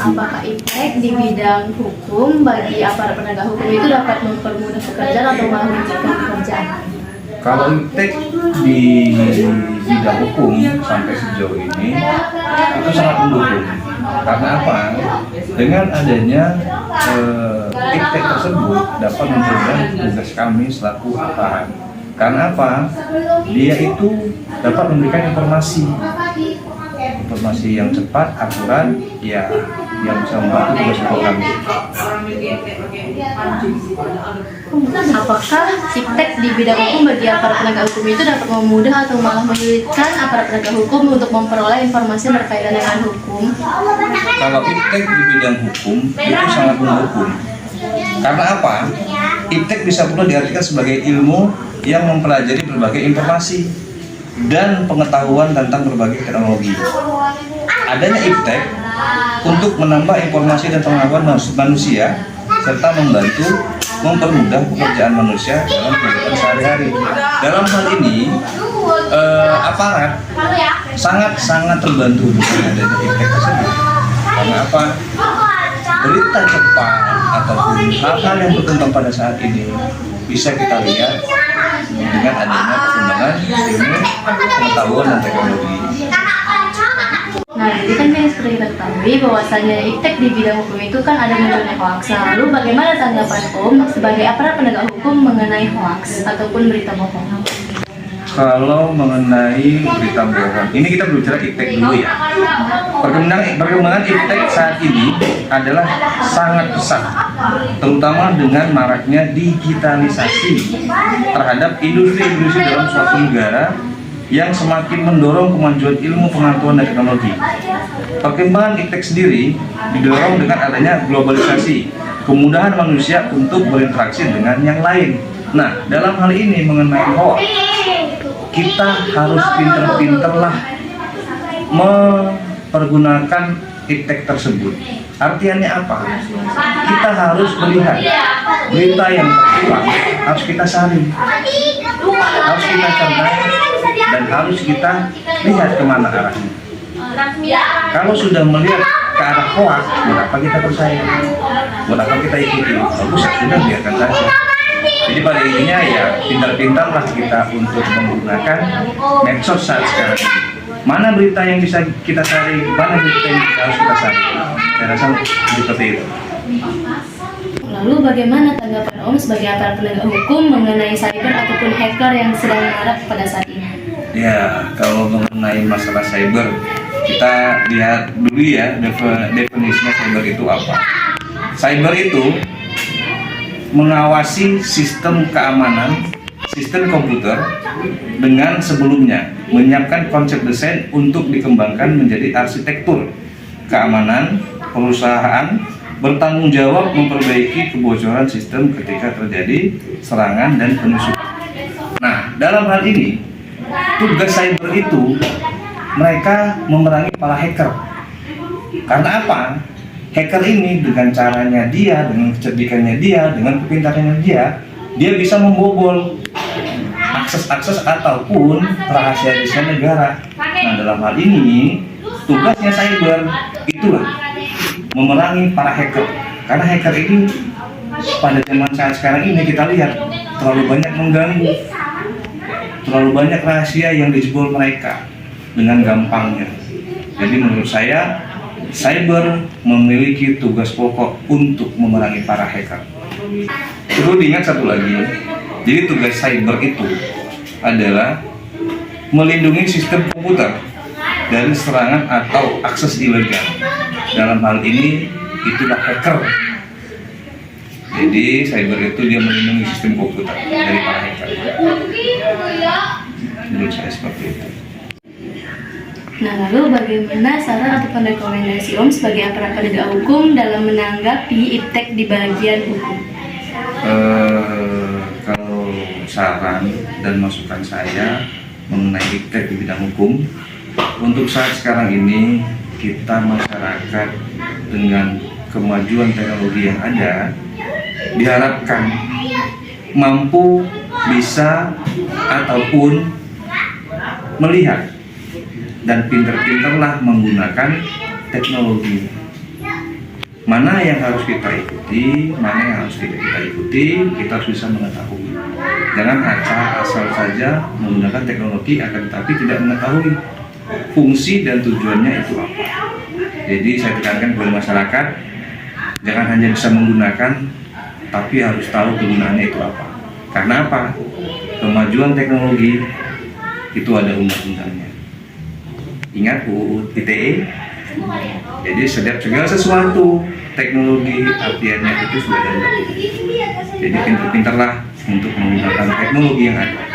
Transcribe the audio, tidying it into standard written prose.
apakah iptek di bidang hukum bagi aparat penegak hukum itu dapat mempermudah pekerjaan atau malah mencegah pekerjaan? Kalau iptek di bidang hukum sampai sejauh ini itu sangat mendukung. Karena apa? Dengan adanya iptek tersebut dapat mempermudah tugas kami selaku aparat. Karena apa? Dia itu dapat memberikan informasi yang cepat, akurat, ya, yang bisa membantu tugas pokok kami. Apakah iptek di bidang hukum bagi aparat penegak hukum itu dapat memudahkan atau malah menyulitkan aparat penegak hukum untuk memperoleh informasi berkaitan dengan hukum? Kalau iptek di bidang hukum itu sangat mendukung. Karena apa? Iptek bisa pula diartikan sebagai ilmu yang mempelajari berbagai informasi dan pengetahuan tentang berbagai teknologi. Adanya iptek untuk menambah informasi dan pengetahuan manusia serta mempermudah pekerjaan manusia dalam kehidupan sehari-hari. Dalam hal ini, aparat sangat terbantu dengan adanya iptek tersebut. Karena apa? Berita cepat ataupun hal-hal yang berkembang pada saat ini bisa kita lihat dengan adanya perkembangan ilmu, pengetahuan dan teknologi. Nah, jadi kan seperti kita ketahui bahwasanya iptek di bidang hukum itu kan ada munculnya hoax. Lalu bagaimana tanggapan Om sebagai aparat penegak hukum mengenai hoax ataupun berita bohong? Kalau mengenai berita bohong, ini kita berbicara iptek dulu ya. Perkembangan iptek saat ini adalah sangat pesat, terutama dengan maraknya digitalisasi terhadap industri-industri dalam suatu negara yang semakin mendorong kemajuan ilmu pengetahuan dan teknologi. Perkembangan iptek sendiri didorong dengan adanya globalisasi, kemudahan manusia untuk berinteraksi dengan yang lain. Nah, dalam hal ini mengenai hoax, kita harus pinter-pinterlah mempergunakan iptek tersebut. Artiannya apa? Kita harus melihat berita yang terkuat, harus kita saring, harus kita cerdas, dan harus kita lihat kemana arahnya. Kalau sudah melihat ke arah hoax, buat apa kita percaya? Buat apa kita ikuti? Bagus, sudah biarkan saja. Jadi pada intinya ya pintar-pintarlah kita untuk menggunakan medsos saat sekarang ini. Mana berita yang bisa kita cari, mana berita yang harus kita cari. Saya rasa seperti itu. Lalu bagaimana tanggapan Om sebagai aparat penegak hukum mengenai cyber ataupun hacker yang sedang marak pada saat ini? Ya, kalau mengenai masalah cyber, kita lihat dulu ya definisinya cyber itu apa. Cyber itu mengawasi sistem keamanan, sistem komputer dengan sebelumnya menyiapkan konsep desain untuk dikembangkan menjadi arsitektur keamanan perusahaan, bertanggung jawab memperbaiki kebocoran sistem ketika terjadi serangan dan penusukan. Nah, dalam hal ini tugas cyber itu mereka memerangi para hacker. Karena apa? Hacker ini dengan caranya dia, dengan kecerdikannya dia, dengan kepintarannya dia bisa membobol akses ataupun rahasia negara. Nah, dalam hal ini tugasnya cyber itulah memerangi para hacker. Karena hacker ini pada zaman saat sekarang ini kita lihat terlalu banyak mengganggu, terlalu banyak rahasia yang dijebol mereka dengan gampangnya. Jadi menurut saya cyber memiliki tugas pokok untuk memerangi para hacker. Perlu diingat satu lagi, jadi tugas cyber itu adalah melindungi sistem komputer dari serangan atau akses ilegal. Dalam hal ini itulah hacker. Jadi cyber itu dia melindungi sistem komputer dari para hacker. Menurut saya seperti itu. Nah, lalu bagaimana saran atau rekomendasi Om sebagai aparat penegak hukum dalam menanggapi iptek di bagian hukum? Kalau saran dan masukan saya mengenai iptek di bidang hukum, untuk saat sekarang ini kita masyarakat dengan kemajuan teknologi yang ada diharapkan mampu bisa ataupun melihat dan pinter-pinterlah menggunakan teknologi mana yang harus kita ikuti, mana yang harus tidak kita ikuti, kita harus bisa mengetahui. Jangan asal saja menggunakan teknologi akan tetapi tidak mengetahui fungsi dan tujuannya itu apa. Jadi saya tekankan kepada masyarakat, jangan hanya bisa menggunakan, tapi harus tahu kegunaannya itu apa. Karena apa? Kemajuan teknologi itu ada undang-undangnya. Ingat UU ITE. Jadi segala sesuatu teknologi artiannya itu sudah ada undang-undang. Jadi pintar-pintarlah untuk menggunakan teknologi yang ada.